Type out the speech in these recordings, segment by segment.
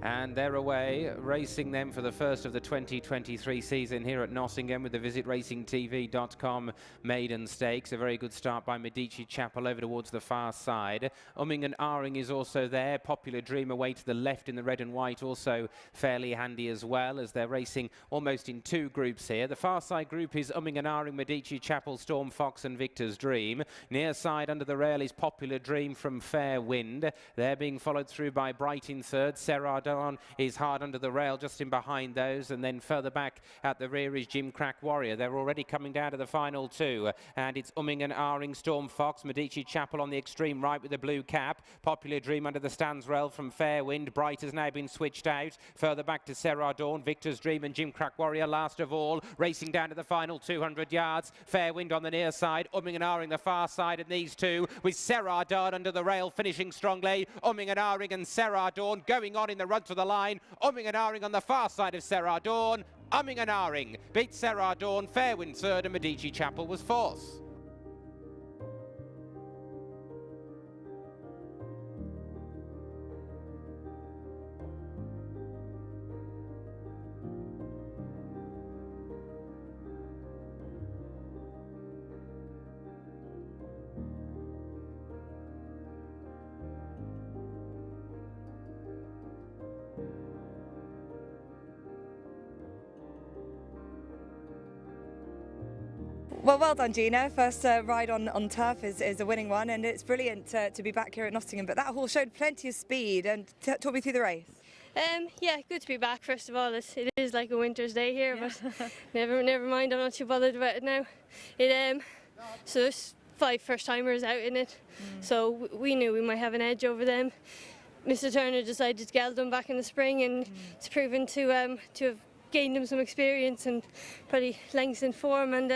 And they're away, racing them for the first of the 2023 season here at Nottingham with the visitracingtv.com maiden stakes. A very good start by Medici Chapel over towards the far side. Umming and Ahhing is also there. Popular Dream away to the left in the red and white, also fairly handy as well, as they're racing almost in two groups here. The far side group is Umming and Ahhing, Medici Chapel, Storm Fox and Victor's Dream. Near side under the rail is Popular Dream from Fair Wind. They're being followed through by Bright in third. Serra is hard under the rail just in behind those, and then further back at the rear is Jim Crack Warrior. They're already coming down to the final two, and it's Umming and Ahhing, Storm Fox, Medici Chapel on the extreme right with the blue cap, Popular Dream under the stands rail from Fair Wind. Bright has now been switched out, further back to Serra Dawn, Victor's Dream and Jim Crack Warrior last of all, racing down to the final 200 yards. Fair Wind on the near side, Umming and Ahhing the far side, and these two with Serra Dawn under the rail finishing strongly. Umming and Ahhing and Serra Dawn going on in the run to the line. Umming and Ahhing on the far side of Serra Dawn. Umming and Ahhing beat Serra Dawn. Fair Wind third and Medici Chapel was fourth. Well done, Gina. First ride on turf is a winning one, and it's brilliant to be back here at Nottingham. But that horse showed plenty of speed. And talk me through the race. Yeah, good to be back. First of all, it is like a winter's day here, but never mind. I'm not too bothered about it now. So there's 5 first-timers out in it, so we knew we might have an edge over them. Mr. Turner decided to geld them back in the spring, and it's proven to have gained them some experience and probably lengths in form, and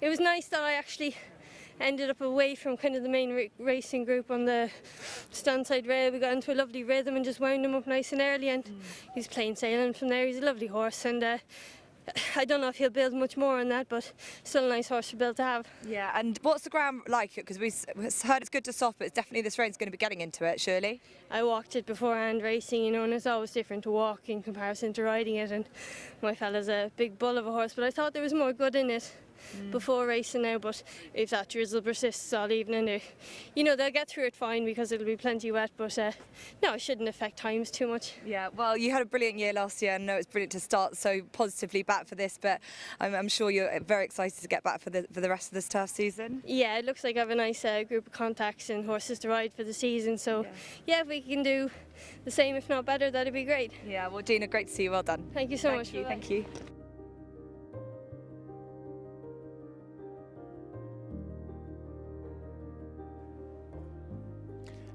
it was nice that I actually ended up away from kind of the main racing group on the standside rail. We got into a lovely rhythm and just wound him up nice and early, and he's plain sailing from there. He's a lovely horse, and I don't know if he'll build much more on that, but still a nice horse to build to have. Yeah, and what's the ground like? Because we heard it's good to soft, but it's definitely this rain's going to be getting into it, surely? I walked it beforehand racing, you know, and it's always different to walk in comparison to riding it, and my fella's a big bull of a horse, but I thought there was more good in it before racing now. But if that drizzle persists all evening, you know, they'll get through it fine because it'll be plenty wet, but no, it shouldn't affect times too much. Yeah, well, you had a brilliant year last year, and I know it's brilliant to start so positively back for this, but I'm sure you're very excited to get back for the rest of this turf season. Yeah, it looks like I have a nice group of contacts and horses to ride for the season, so yeah, if we can do the same, if not better, that'd be great. Yeah, well, Gina, great to see you. Well done. Thank you so much. Thank you.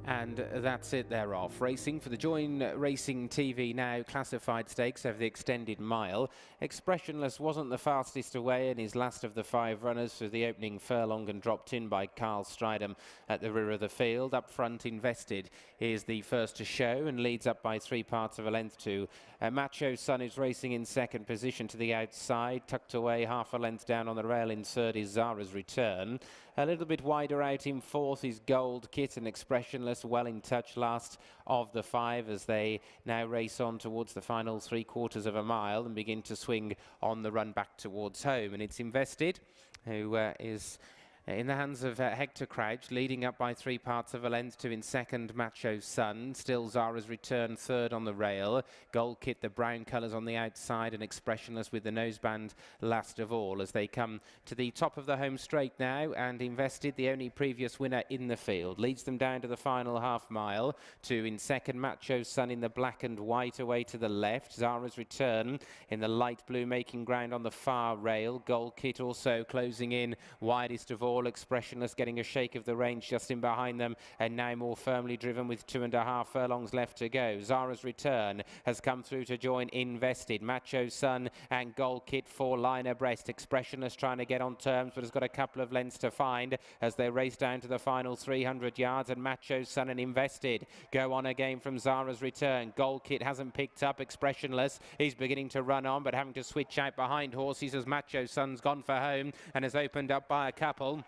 And that's it, they're off. Racing for the Join Racing TV Now classified stakes over the extended mile. Expressionless wasn't the fastest away in his last of the 5 runners for the opening furlong and dropped in by Carl Stridham at the rear of the field. Up front, Invested is the first to show and leads up by 3 parts of a length to Macho Sun, is racing in second position to the outside. Tucked away half a length down on the rail in third is Zara's Return. A little bit wider out in fourth is Gold Kit, and Expressionless well in touch last of the 5 as they now race on towards the final 3/4 of a mile and begin to swing on the run back towards home. And it's Invested, who is in the hands of Hector Crouch, leading up by 3 parts of a length to in second Macho Sun. Still Zara's Return third on the rail. Gold Kit, the brown colours on the outside, and Expressionless with the noseband last of all as they come to the top of the home straight now. And Invested, the only previous winner in the field, leads them down to the final half mile to in second Macho Sun in the black and white away to the left. Zara's Return in the light blue making ground on the far rail. Gold Kit also closing in widest of all. Expressionless getting a shake of the range just in behind them, and now more firmly driven with 2.5 furlongs left to go. Zara's Return has come through to join Invested. Macho Sun and Gold Kit 4 line abreast. Expressionless trying to get on terms, but has got a couple of lengths to find as they race down to the final 300 yards, and Macho Sun and Invested go on again from Zara's Return. Gold Kit hasn't picked up. Expressionless, he's beginning to run on, but having to switch out behind horses as Macho Sun's gone for home and has opened up by a couple.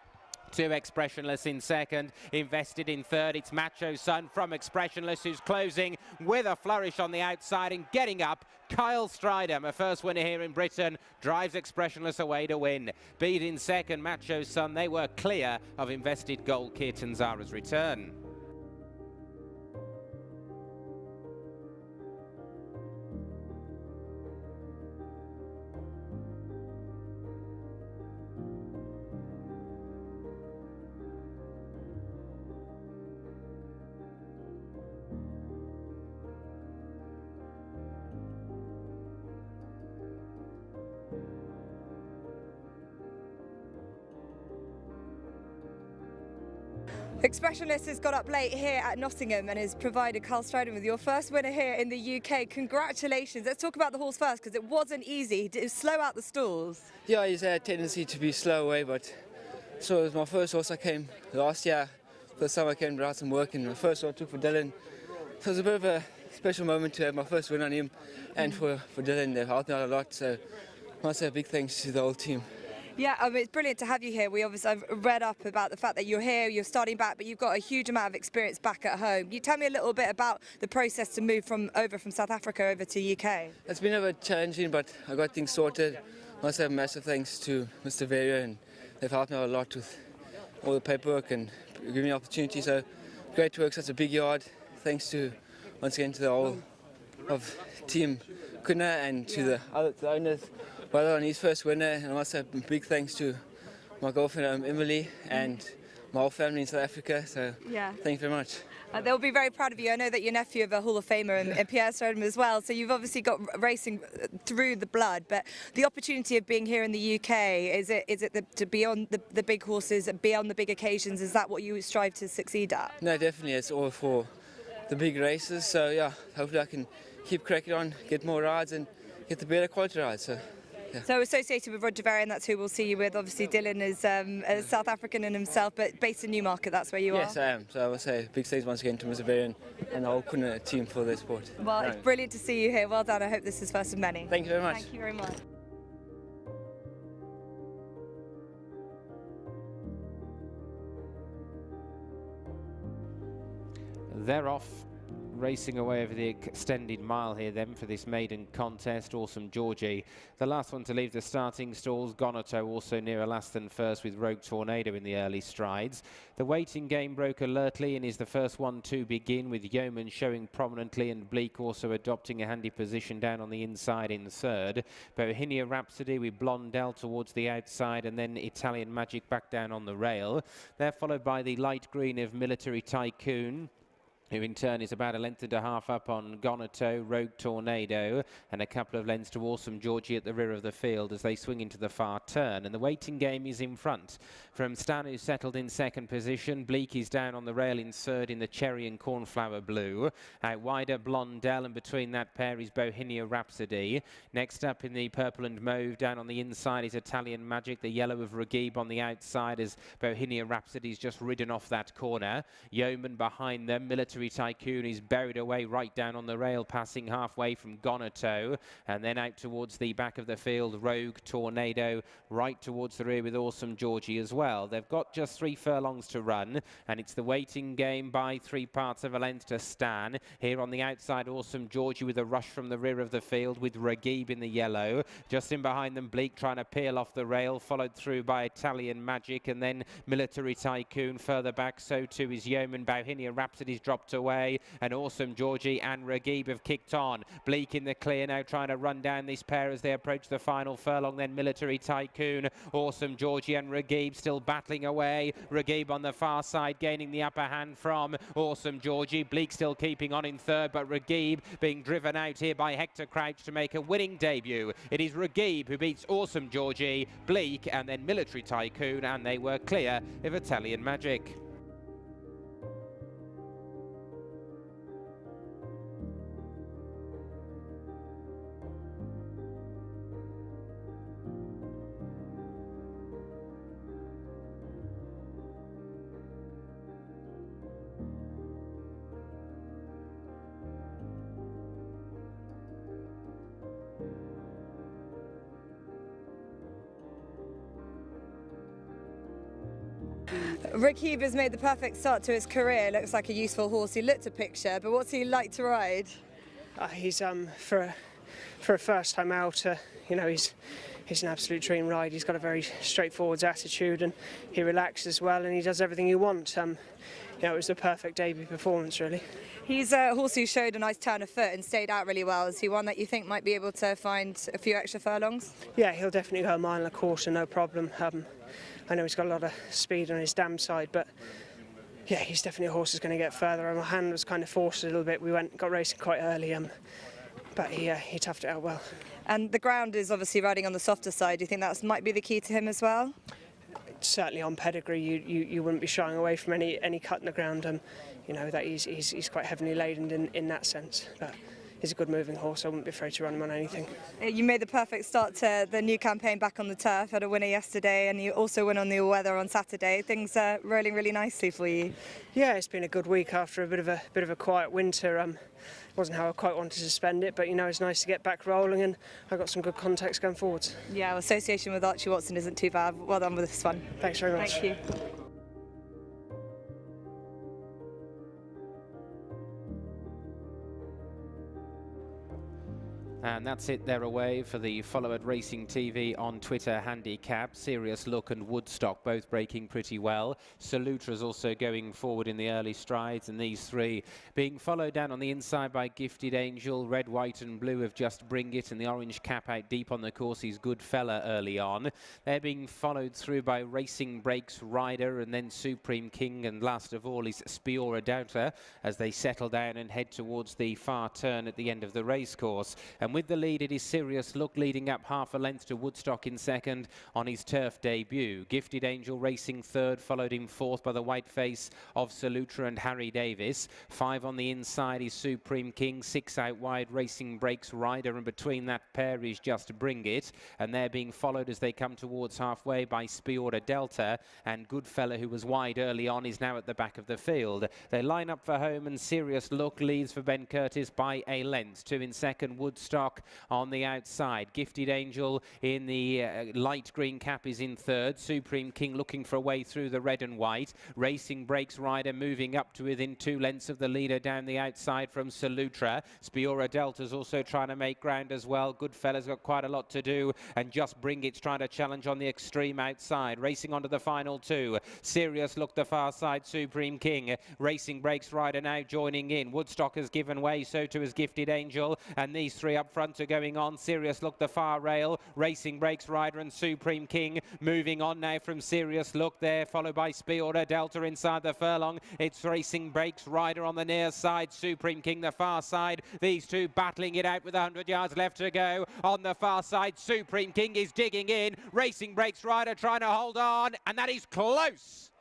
to Expressionless in second, Invested in third. It's Macho Sun from Expressionless who's closing with a flourish on the outside and getting up. Kyle Strider, my first winner here in Britain, drives Expressionless away to win. Beat in second, Macho Sun. They were clear of Invested Gold Kit and Zara's return. Expressionless has got up late here at Nottingham and has provided Kyle Strider with your first winner here in the UK. Congratulations. Let's talk about the horse first because it wasn't easy. It was slow out the stalls. Yeah, he's had a tendency to be slow away, but so it was my first horse I came last year. First time I came to write some work, and the first one I took for Dylan. So it was a bit of a special moment to have my first win on him, and for Dylan. They've helped me out a lot, so I must say a big thanks to the whole team. Yeah, I mean, it's brilliant to have you here. I've read up about the fact that you're here, you're starting back, but you've got a huge amount of experience back at home. You tell me a little bit about the process to move from South Africa over to UK. It's been a bit challenging, but I got things sorted. I must have massive thanks to Mr. Veria, and they've helped me out a lot with all the paperwork and giving me opportunity. So great to work such a big yard. Thanks to once again to the whole of team Kuna and to the owners. Well, on his first winner, and also big thanks to my girlfriend Emily and my whole family in South Africa. So yeah, thank you very much. They'll be very proud of you. I know that your nephew of a Hall of Famer and Pierre Strodham as well. So you've obviously got racing through the blood. But the opportunity of being here in the UK, is it to be on the big horses, be on the big occasions? Is that what you strive to succeed at? No, definitely. It's all for the big races. So yeah, hopefully I can keep cracking on, get more rides, and get the better quality rides. So. Yeah. So associated with Roger Varian, that's who we'll see you with. Obviously Dylan is a South African in himself, but based in Newmarket, that's where you are? Yes, I am. So I will say big thanks once again to Mr. Varian and the whole Kuna team for their support. Well, it's brilliant to see you here. Well done. I hope this is first of many. Thank you very much. Thank you very much. They're off. Racing away over the extended mile here then for this maiden contest. Awesome Georgie, the last one to leave the starting stalls. Gonato also nearer last than first with Rogue Tornado in the early strides. The waiting game broke alertly and is the first one to begin, with Yeoman showing prominently and Bleak also adopting a handy position down on the inside in third. Bohemia Rhapsody with Blondell towards the outside, and then Italian Magic back down on the rail. They're followed by the light green of Military Tycoon, who in turn is about a length and a half up on Gonato, Rogue Tornado, and a couple of lengths to Awesome Georgie at the rear of the field as they swing into the far turn. And the waiting game is in front. From Stan, who's settled in second position, Bleak is down on the rail in third in the cherry and cornflower blue. Out wider, Blondell, and between that pair is Bohemia Rhapsody. Next up in the purple and mauve, down on the inside is Italian Magic, the yellow of Reggae on the outside as Bohemia Rhapsody's just ridden off that corner. Yeoman behind them, Military Tycoon is buried away right down on the rail, passing halfway from Gonato, and then out towards the back of the field, Rogue Tornado, right towards the rear with Awesome Georgie as well. They've got just 3 furlongs to run, and it's the waiting game by 3 parts of a length to Stan. Here on the outside, Awesome Georgie with a rush from the rear of the field with Reggae in the yellow. Just in behind them, Bleak trying to peel off the rail, followed through by Italian Magic, and then Military Tycoon further back. So too is Yeoman. Bohemia Rhapsody's dropped away, and Awesome Georgie and Reggae have kicked on. Bleak in the clear now, trying to run down this pair as they approach the final furlong. Then Military Tycoon, Awesome Georgie and Reggae still battling away. Reggae on the far side gaining the upper hand from Awesome Georgie. Bleak still keeping on in third, but Reggae being driven out here by Hector Crouch to make a winning debut. It is Reggae who beats Awesome Georgie, Bleak, and then Military Tycoon, and they were clear of Italian Magic. Reggae has made the perfect start to his career. Looks like a useful horse. He looked a picture, but what's he like to ride? He's for a first time out, you know, he's an absolute dream ride. He's got a very straightforward attitude, and he relaxes well, and he does everything you want. You know, it was a perfect debut performance, really. He's a horse who showed a nice turn of foot and stayed out really well. Is he one that you think might be able to find a few extra furlongs? Yeah, he'll definitely go a mile and a quarter, no problem. I know he's got a lot of speed on his dam side, but yeah, he's definitely a horse who's going to get further. And my hand was kind of forced a little bit. We got racing quite early, but he toughed it out well. And the ground is obviously riding on the softer side. Do you think that might be the key to him as well? Certainly on pedigree, you wouldn't be shying away from any cut in the ground. You know that he's quite heavily laden in that sense. But he's a good moving horse. I wouldn't be afraid to run him on anything. You made the perfect start to the new campaign back on the turf. Had a winner yesterday, and you also went on the all-weather on Saturday. Things are rolling really nicely for you. Yeah, it's been a good week after a bit of a quiet winter. Wasn't how I quite wanted to spend it, but you know it's nice to get back rolling, and I got some good contacts going forwards. Yeah, well, association with Archie Watson isn't too bad. Well done with this one. Thanks very much. Thank you. And that's it, they're away for the Follow at Racing TV on Twitter handicap. Serious Look and Woodstock both breaking pretty well. Salutra's also going forward in the early strides, and these three being followed down on the inside by Gifted Angel. Red, White and Blue have Just Bring It, and the orange cap out deep on the course is Good Fella early on. They're being followed through by Racing Breaks Rider, and then Supreme King, and last of all is Spiora Doubter as they settle down and head towards the far turn at the end of the racecourse. And with the lead, it is Serious Look leading up half a length to Woodstock in second on his turf debut. Gifted Angel racing third, followed in fourth by the white face of Salutra and Harry Davis. 5 on the inside is Supreme King, 6 out wide Racing Breaks Rider, and between that pair is Just Bring It. And they're being followed as they come towards halfway by Spiora Delta, and Goodfella, who was wide early on, is now at the back of the field. They line up for home, and Serious Look leads for Ben Curtis by a length. 2 in second, Woodstock on the outside. Gifted Angel in the light green cap is in third. Supreme King looking for a way through the red and white. Racing Breaks Rider moving up to within 2 lengths of the leader down the outside from Salutra. Spiora Delta's also trying to make ground as well. Goodfella's got quite a lot to do, and Just Bring It's trying to challenge on the extreme outside. Racing onto the final 2. Serious Look the far side, Supreme King. Racing Breaks Rider now joining in. Woodstock has given way, so too has Gifted Angel, and these three up front are going on. Serious Look the far rail. Racing Breaks Rider and Supreme King moving on now from Serious Look there, followed by Spiora Delta inside the furlong. It's Racing Breaks Rider on the near side, Supreme King the far side. These two battling it out with 100 yards left to go. On the far side, Supreme King is digging in. Racing Breaks Rider trying to hold on, and that is close.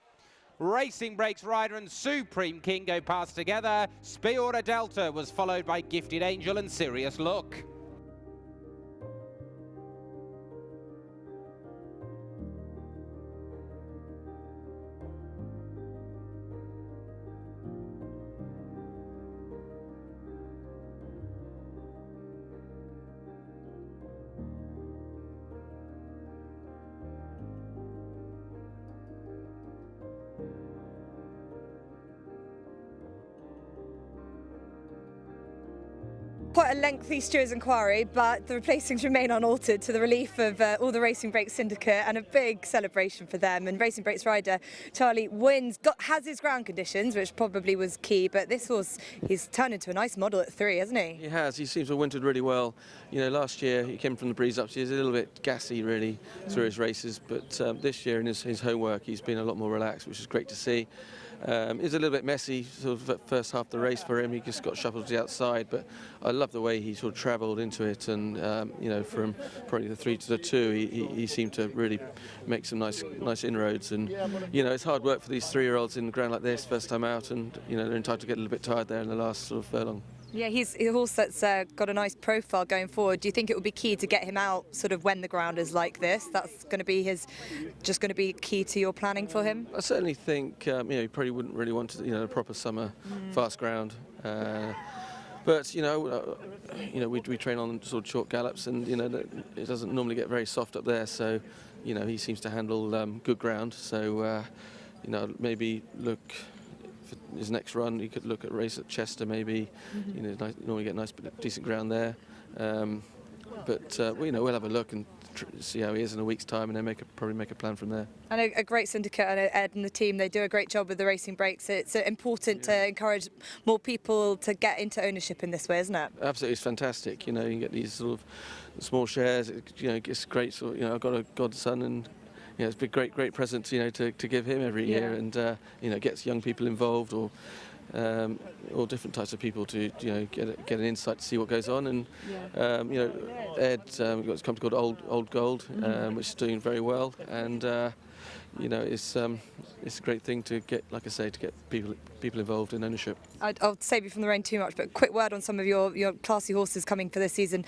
Racing Breaks Rider and Supreme King go past together. Spiora Delta was followed by Gifted Angel and Serious Look. Quite a lengthy stewards inquiry, but the replacings remain unaltered to the relief of all the Racing Breaks syndicate, and a big celebration for them. And Racing Breaks rider Charlie wins, has his ground conditions, which probably was key, but this horse, he's turned into a nice model at 3, hasn't he? He has. He seems to have wintered really well. You know, last year he came from the breeze up, so he's a little bit gassy really through his races, but this year in his homework he's been a lot more relaxed, which is great to see. It was a little bit messy, sort of first half of the race for him. He just got shuffled to the outside, but I love the way he sort of travelled into it, and you know, from probably the 3 to the 2, he seemed to really make some nice inroads. And you know, it's hard work for these 3-year-olds in the ground like this, first time out, and you know, they're entitled to get a little bit tired there in the last sort of furlong. Yeah, he's a horse that's got a nice profile going forward. Do you think it would be key to get him out sort of when the ground is like this? That's going to be just going to be key to your planning for him? I certainly think you know, he probably wouldn't really want a proper summer fast ground. But you know, we train on sort of short gallops, and you know, it doesn't normally get very soft up there. So, you know, he seems to handle good ground. So, you know, maybe look for his next run. He could look at a race at Chester, maybe. You know, normally get nice, decent ground there. But well, you know, we'll have a look and see how he is in a week's time, and then probably make a plan from there. And a great syndicate, and Ed and the team, they do a great job with the racing breaks. It's important to encourage more people to get into ownership in this way, isn't it? Absolutely, it's fantastic. You know, you get these sort of small shares. You know, it's great. So, you know, I've got a godson, and you know, it's been great present, you know, to give him every year, and you know, it gets young people involved, or different types of people to, you know, get an insight to see what goes on. And you know, Ed got this company called Old Gold, which is doing very well, and you know, it's a great thing to get, like I say, to get people involved in ownership. I'll save you from the rain too much, but a quick word on some of your classy horses coming for this season.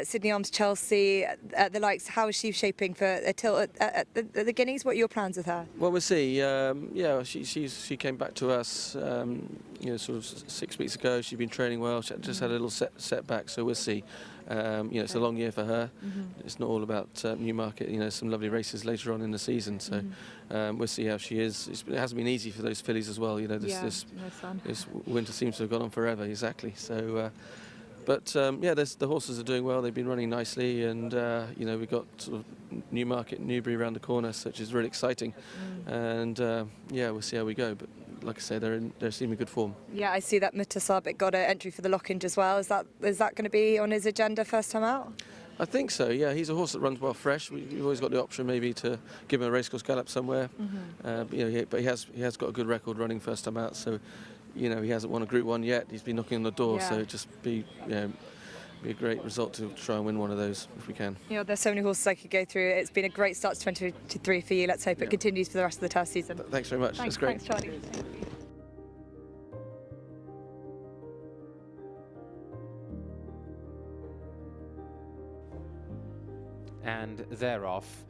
Sydney Arms, Chelsea, the likes. How is she shaping for a tilt at the Guineas? What are your plans with her? Well, we'll see. Yeah, she came back to us, you know, sort of 6 weeks ago. She's been training well. She just had a little setback, so we'll see. You know, it's a long year for her. It's not all about Newmarket. You know, some lovely races later on in the season. So we'll see how she is. It hasn't been easy for those fillies as well. You know, this winter seems to have gone on forever. Exactly. So, but yeah, the horses are doing well. They've been running nicely, and you know, we've got sort of Newmarket, Newbury around the corner, which is really exciting. And yeah, we'll see how we go. But like I say, they're seeming good form. Yeah, I see that Mutasabik got an entry for the Lockinge as well. Is that going to be on his agenda first time out? I think so. Yeah, he's a horse that runs well fresh. We've always got the option maybe to give him a racecourse gallop somewhere. You know, but he has got a good record running first time out. So, you know, he hasn't won a Group 1 yet. He's been knocking on the door. So just be a great result to try and win one of those if we can. You know, there's so many horses I could go through. It's been a great start to 2023 for you. Let's hope it continues for the rest of the test season. Thanks very much. That's great. Thanks, Charlie. And they're off.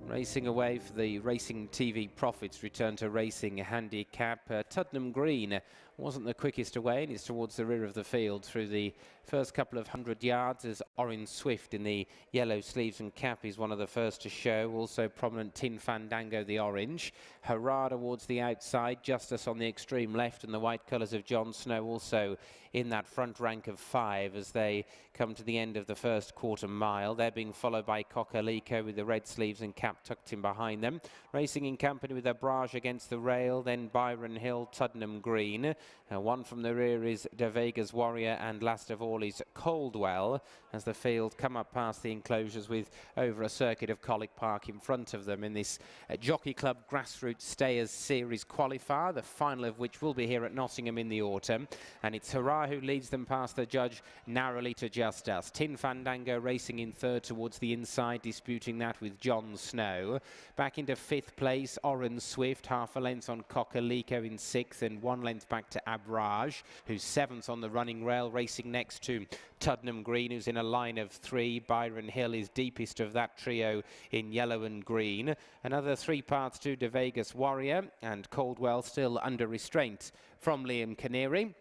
Racing away for the Racing TV profits, return to racing handicap. Tuddenham Green wasn't the quickest away, and it's towards the rear of the field through the first couple of 100 yards as Orange Swift in the yellow sleeves and cap is one of the first to show. Also prominent Tin Fandango, the orange. Hurrah towards the outside, Justice on the extreme left, and the white colours of John Snow also in that front rank of 5 as they come to the end of the first quarter mile. They're being followed by Coquelicot with the red sleeves and cap tucked in behind them. Racing in company with Abrage against the rail, then Byron Hill, Tuddenham Green. One from the rear is De Vega's Warrior, and last of all is Coldwell as the field come up past the enclosures with over a circuit of Colic Park in front of them in this Jockey Club Grassroots Stayers Series qualifier, the final of which will be here at Nottingham in the autumn. And it's Hurrah who leads them past the judge narrowly to just us. Tin Fandango racing in third towards the inside, disputing that with John Snow. Back into 5th place, Orange Swift, half a length on Coquelicot in 6th, and 1 length back to Abrage, who's 7th on the running rail, racing next to Tuddenham Green, who's in a line of 3. Byron Hill is deepest of that trio in yellow and green. Another 3 parts to De Vegas Warrior, and Coldwell still under restraint from Liam Canary.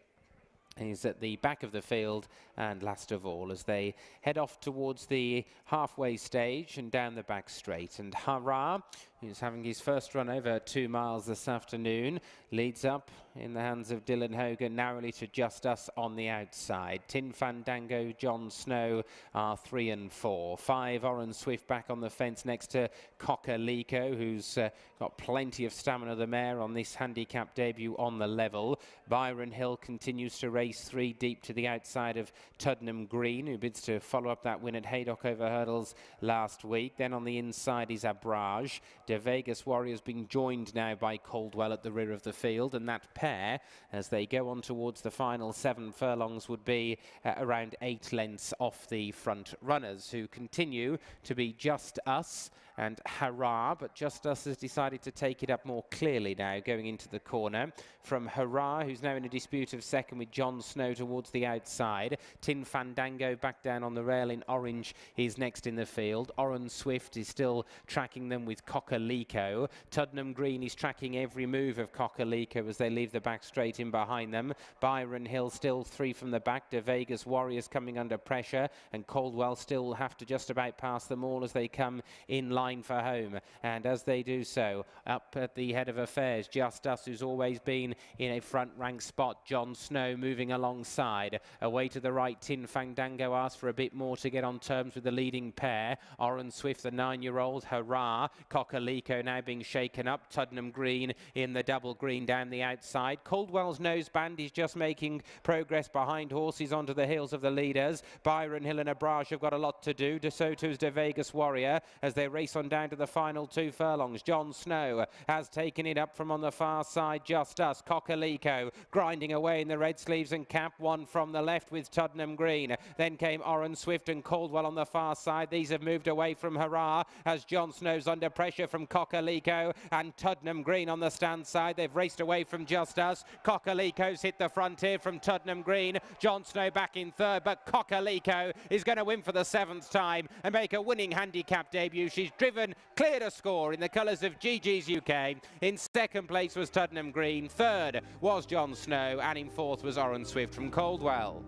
He's at the back of the field, and last of all as they head off towards the halfway stage and down the back straight. And Hurrah, who's having his first run over 2 miles this afternoon, leads up in the hands of Dylan Hogan, narrowly to just us on the outside. Tin Fandango, John Snow are 3 and 4. 5 Orange Swift back on the fence next to Coquelicot, who's got plenty of stamina, the mare, on this handicap debut on the level. Byron Hill continues to race 3 deep to the outside of Tuddenham Green, who bids to follow up that win at Haydock over hurdles last week. Then on the inside is Abrage. De Vegas Warriors being joined now by Coldwell at the rear of the field, and that pair, as they go on towards the final 7 furlongs, would be around 8 lengths off the front runners, who continue to be Just Us and Hurrah, but Just Us has decided to take it up more clearly now going into the corner. From Hurrah, who's now in a dispute of second with John Snow towards the outside. Tin Fandango back down on the rail in orange is next in the field. Orange Swift is still tracking them with Coquelicot Coquelicot. Tuddenham Green is tracking every move of Coquelicot as they leave the back straight in behind them. Byron Hill still 3 from the back. De Vegas Warriors coming under pressure, and Caldwell still have to just about pass them all as they come in line for home. And as they do so, up at the head of affairs, Just Us, who's always been in a front rank spot. John Snow moving alongside. Away to the right, Tin Fandango asks for a bit more to get on terms with the leading pair. Oren Swift, the 9-year-old, hurrah. Coquelicot now being shaken up. Tuddenham Green in the double green down the outside. Caldwell's noseband is just making progress behind horses onto the heels of the leaders. Byron Hill and Abraj have got a lot to do. De Soto's De Vegas Warrior as they race on down to the final 2 furlongs. John Snow has taken it up from on the far side. Just Us. Coquelicot grinding away in the red sleeves and cap. 1 from the left with Tuddenham Green. Then came Oren Swift and Caldwell on the far side. These have moved away from Hurrah as John Snow's under pressure from Coquelicot and Tuddenham Green on the stand side. They've raced away from Just Us. Coquelicot's hit the frontier from Tuddenham Green. John Snow back in third, but Coquelicot is going to win for the 7th time and make a winning handicap debut. She's driven, cleared a score in the colours of GG's UK. In 2nd place was Tuddenham Green. 3rd was John Snow, and in 4th was Oren Swift from Caldwell.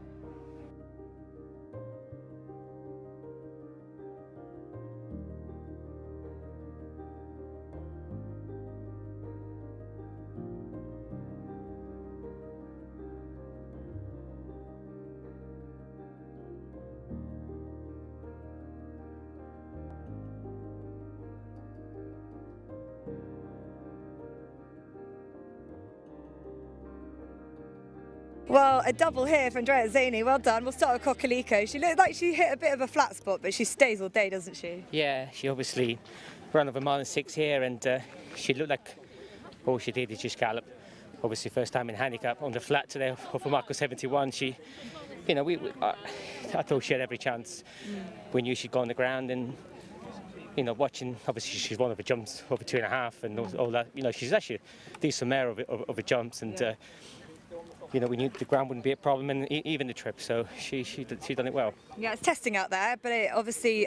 Well, a double here for Andrea Zaney. Well done. We'll start with Coquelicot. She looked like she hit a bit of a flat spot, but she stays all day, doesn't she? Yeah, she obviously ran over 1.6 miles here, and she looked like all she did is just gallop. Obviously, first time in handicap on the flat today off a mark of 71. She, you know, I thought she had every chance. We knew she'd go on the ground, and you know, watching, obviously she's one of the jumps over 2.5 and all that. You know, she's actually a decent mare of the jumps, and you know, we knew the ground wouldn't be a problem, and even the trip, so she done it well. Yeah, it's testing out there, but it obviously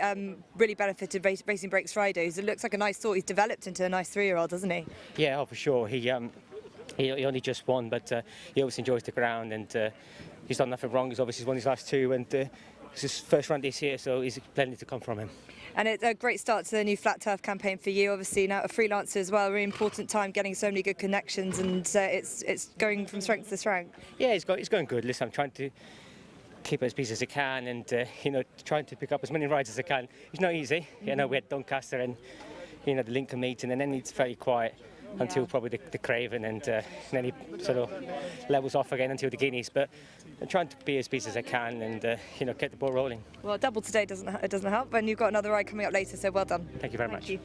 really benefited Racing Breaks Fridays. It looks like a nice sort. He's developed into a nice 3-year-old, doesn't he? Yeah, oh, for sure. He only just won, but he always enjoys the ground, and he's done nothing wrong. He's obviously won his last 2, and it's his first run this year, so he's plenty to come from him. And it's a great start to the new flat turf campaign for you. Obviously now a freelancer as well. Really important time getting so many good connections, and it's going from strength to strength. Yeah, it's going good. Listen, I'm trying to keep it as busy as I can, and you know, trying to pick up as many rides as I can. It's not easy. You know, we had Doncaster and you know the Lincoln meeting, and then it's very quiet until probably the Craven, and then he sort of levels off again until the Guineas. But I'm trying to be as busy as I can, and you know, get the ball rolling. Well, double today doesn't help, and you've got another ride coming up later, so well done. Thank you very much. You.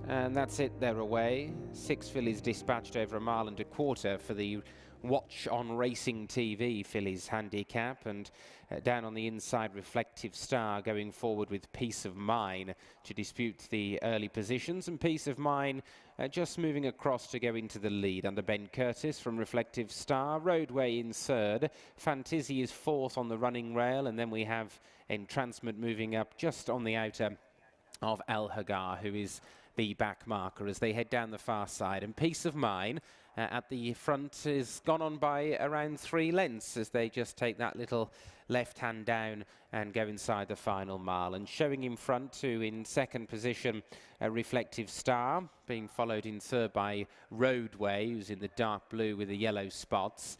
And that's it, they're away. 6 fillies dispatched over 1.25 miles for the Watch on Racing TV fillies handicap, and down on the inside Reflective Star going forward with Peace of Mine to dispute the early positions, and Peace of Mine just moving across to go into the lead under Ben Curtis from Reflective Star. Roadway in 3rd, Fantizi is 4th on the running rail, and then we have Entrancement moving up just on the outer of El Hagar, who is the back marker as they head down the far side. And Peace of Mine at the front is gone on by around 3 lengths as they just take that little left hand down and go inside the final mile. And showing in front too in 2nd position, a Reflective Star, being followed in 3rd by Roadway, who's in the dark blue with the yellow spots.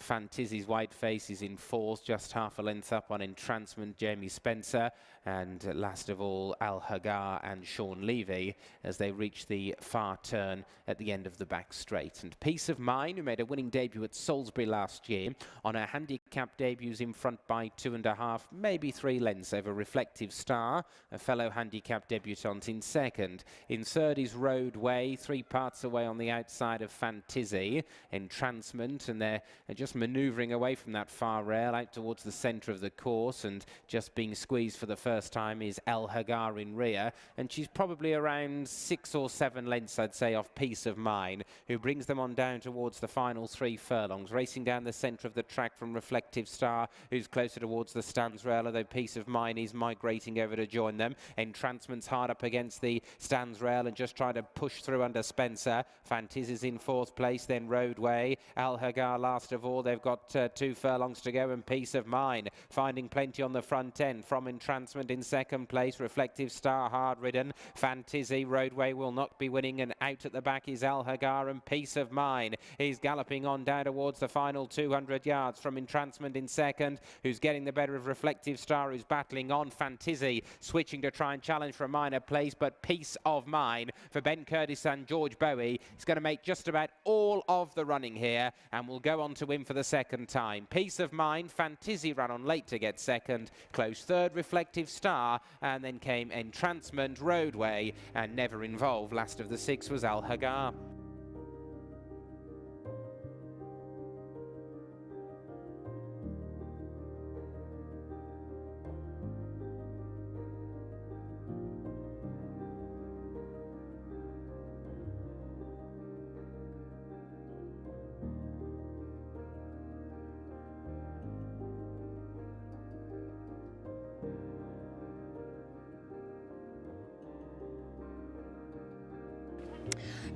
Fantizi's white face is in 4th, just half a length up on Entrancement, Jamie Spencer, and last of all Al Hagar and Sean Levy as they reach the far turn at the end of the back straight. And Peace of Mine, who made a winning debut at Salisbury last year, on her handicap debuts in front by 2.5, maybe 3 lengths over Reflective Star, a fellow handicap debutant in 2nd. In 3rd is Roadway, 3 parts away on the outside of Fantizi. Entrancement, and they're just manoeuvring away from that far rail out towards the centre of the course, and just being squeezed for the first time is El Hagar in rear, and she's probably around 6 or 7 lengths, I'd say, off Peace of Mind, who brings them on down towards the final 3 furlongs. Racing down the centre of the track from Reflective Star, who's closer towards the stands rail, although Peace of Mind is migrating over to join them. Entrancements hard up against the stands rail and just trying to push through under Spencer. Fantiz is in 4th place, then Roadway. Al Hagar last of all. They've got 2 furlongs to go, and Peace of Mind finding plenty on the front end. From Entrancement in 2nd place. Reflective Star hard ridden. Fantiz, Roadway will not be winning, and out at the back is Al Hagar, and Peace of Mind is galloping on down towards the final 200 yards. From Entrancement in 2nd, who's getting the better of Reflective Star, who's battling on. Fantiz switching to try and challenge for a minor place, but Peace of Mind for Ben Curtis and George Bowie is going to make just about all of the running here, and will go on to win for the 2nd time. Peace of Mind, Fantiz ran on late to get 2nd, close 3rd Reflective Star, and then came Entrancement, Roadway, and Never Involved. Last of the 6 was Al Hagar.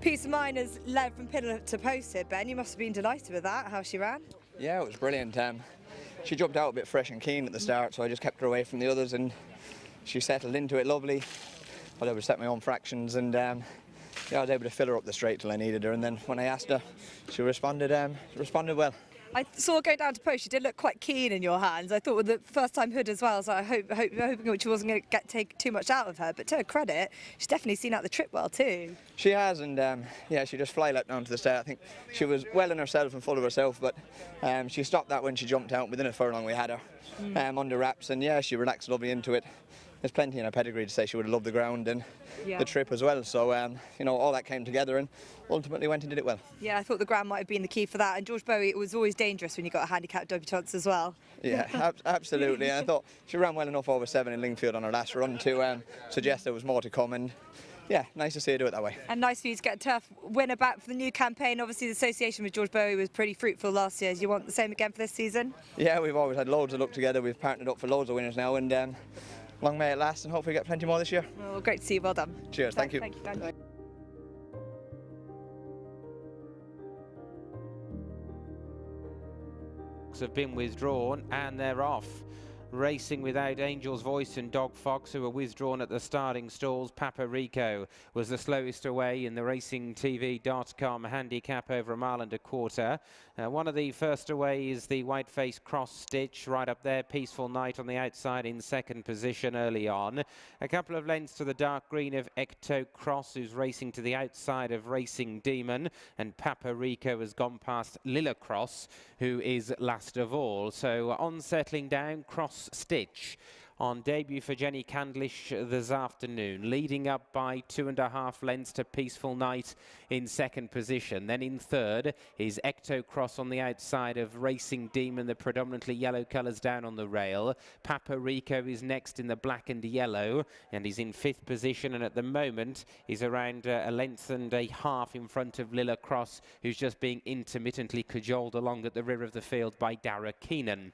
Peace of Mind has led from pillar to post here, Ben. You must have been delighted with that, how she ran. Yeah, it was brilliant. She jumped out a bit fresh and keen at the start, so I just kept her away from the others, and she settled into it lovely. I was able to set my own fractions, and yeah, I was able to fill her up the straight till I needed her, and then when I asked her, she responded well. I saw her going down to post. She did look quite keen in your hands. I thought with the first-time hood as well, so hoping she wasn't going to take too much out of her. But to her credit, she's definitely seen out the trip well too. She has, and yeah, she just fly leapt down to the start. I think she was well in herself and full of herself, but she stopped that when she jumped out. Within a furlong we had her under wraps, and yeah, she relaxed lovely into it. There's plenty in her pedigree to say she would have loved the ground and the trip as well. So, you know, all that came together and ultimately went and did it well. Yeah, I thought the ground might have been the key for that. And George Bowie, it was always dangerous when you got a handicapped debutante as well. Yeah, absolutely. And I thought she ran well enough over 7 in Lingfield on her last run to suggest there was more to come. And yeah, nice to see her do it that way. And nice for you to get a tough winner back for the new campaign. Obviously, the association with George Bowie was pretty fruitful last year. Do you want the same again for this season? Yeah, we've always had loads of luck together. We've partnered up for loads of winners now, and long may it last, and hopefully get plenty more this year. Well, great to see you. Well done. Cheers. Thank you. Thank you, Dan. Have been withdrawn, and they're off. Racing without Angel's Voice and Dog Fox, who were withdrawn at the starting stalls. Papa Rico was the slowest away in the racingtv.com handicap over 1.25 miles. One of the first away is the white-face cross stitch right up there. Peaceful Night on the outside in 2nd position early on. A couple of lengths to the dark green of Ecto Cross, who's racing to the outside of Racing Demon, and Papa Rico has gone past Lilla Cross, who is last of all. So on settling down, Cross Stitch on debut for Jenny Candlish this afternoon, leading up by 2.5 lengths to Peaceful Night in 2nd position. Then in 3rd is Ecto Cross on the outside of Racing Demon, the predominantly yellow colours down on the rail. Papa Rico is next in the black and yellow, and he's in 5th position, and at the moment he's around 1.5 lengths in front of Lilla Cross, who's just being intermittently cajoled along at the rear of the field by Dara Keenan.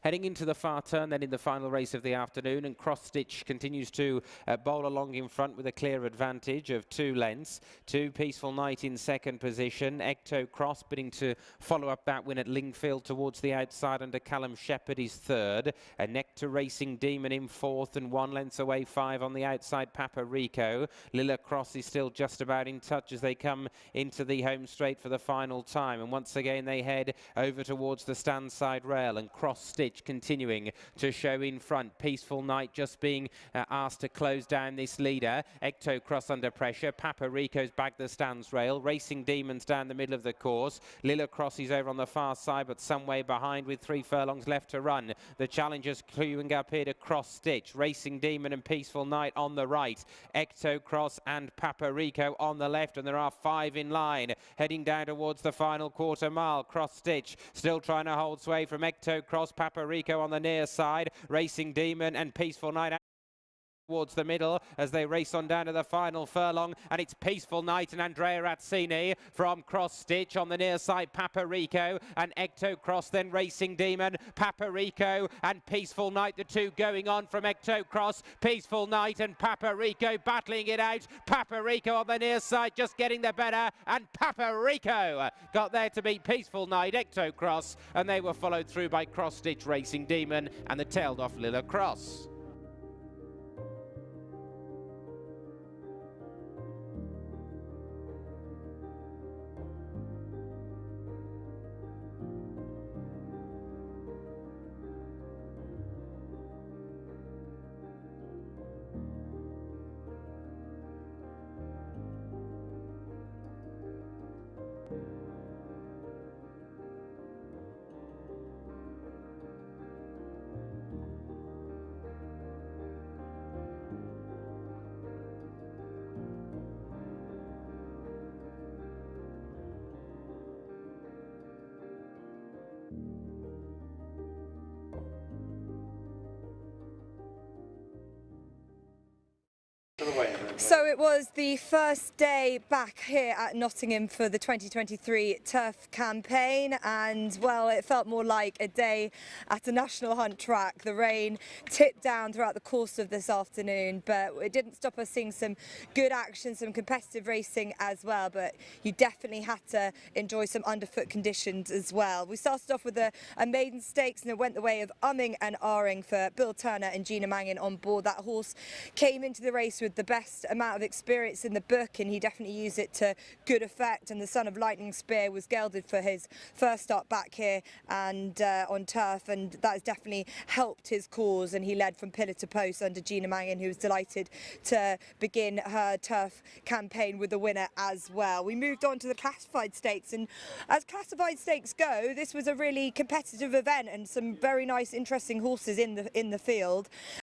Heading into the far turn, then in the final race of the afternoon, and Cross Stitch continues to bowl along in front with a clear advantage of 2 lengths. To Peaceful Night in 2nd position. Ecto Cross bidding to follow up that win at Lingfield towards the outside under Callum Shepherd is 3rd. A Nectar Racing Demon in 4th, and 1 length away 5 on the outside Papa Rico. Lilla Cross is still just about in touch as they come into the home straight for the final time. And once again they head over towards the stand side rail, and Cross Stitch Stitch continuing to show in front. Peaceful Night just being asked to close down this leader. Ecto Cross under pressure. Paparico's back the stands rail. Racing Demons down the middle of the course. Lilla Cross is over on the far side, but some way behind with 3 furlongs left to run. The challengers queuing up here to Cross Stitch. Racing Demon and Peaceful Night on the right. Ecto Cross and Paparico on the left, and there are 5 in line. Heading down towards the final quarter mile. Cross Stitch still trying to hold sway from Ecto Cross. Paparico on the near side. Racing Demon and Peaceful Night towards the middle as they race on down to the final furlong, and it's Peaceful Night and Andrea Razzini from Cross Stitch on the near side. Paparico and Ecto Cross, then Racing Demon. Paparico and Peaceful Night, the two going on from Ecto Cross. Peaceful Night and Paparico battling it out. Paparico on the near side just getting the better, and Paparico got there to beat Peaceful Night, Ecto Cross, and they were followed through by Cross Stitch, Racing Demon and the tailed off Lilla Cross. So it was the first day back here at Nottingham for the 2023 turf campaign, and well, it felt more like a day at a national hunt track. The rain tipped down throughout the course of this afternoon, but it didn't stop us seeing some good action, some competitive racing as well, but you definitely had to enjoy some underfoot conditions as well. We started off with a maiden stakes, and it went the way of umming and ahhing for Bill Turner and Gina Mangan on board. That horse came into the race with the best amount of experience in the book, and he definitely used it to good effect, and the son of Lightning Spear was gelded for his first start back here and on turf, and that has definitely helped his cause, and he led from pillar to post under Gina Mangan, who was delighted to begin her turf campaign with the winner as well. We moved on to the classified stakes, and as classified stakes go, this was a really competitive event and some very nice interesting horses in the field.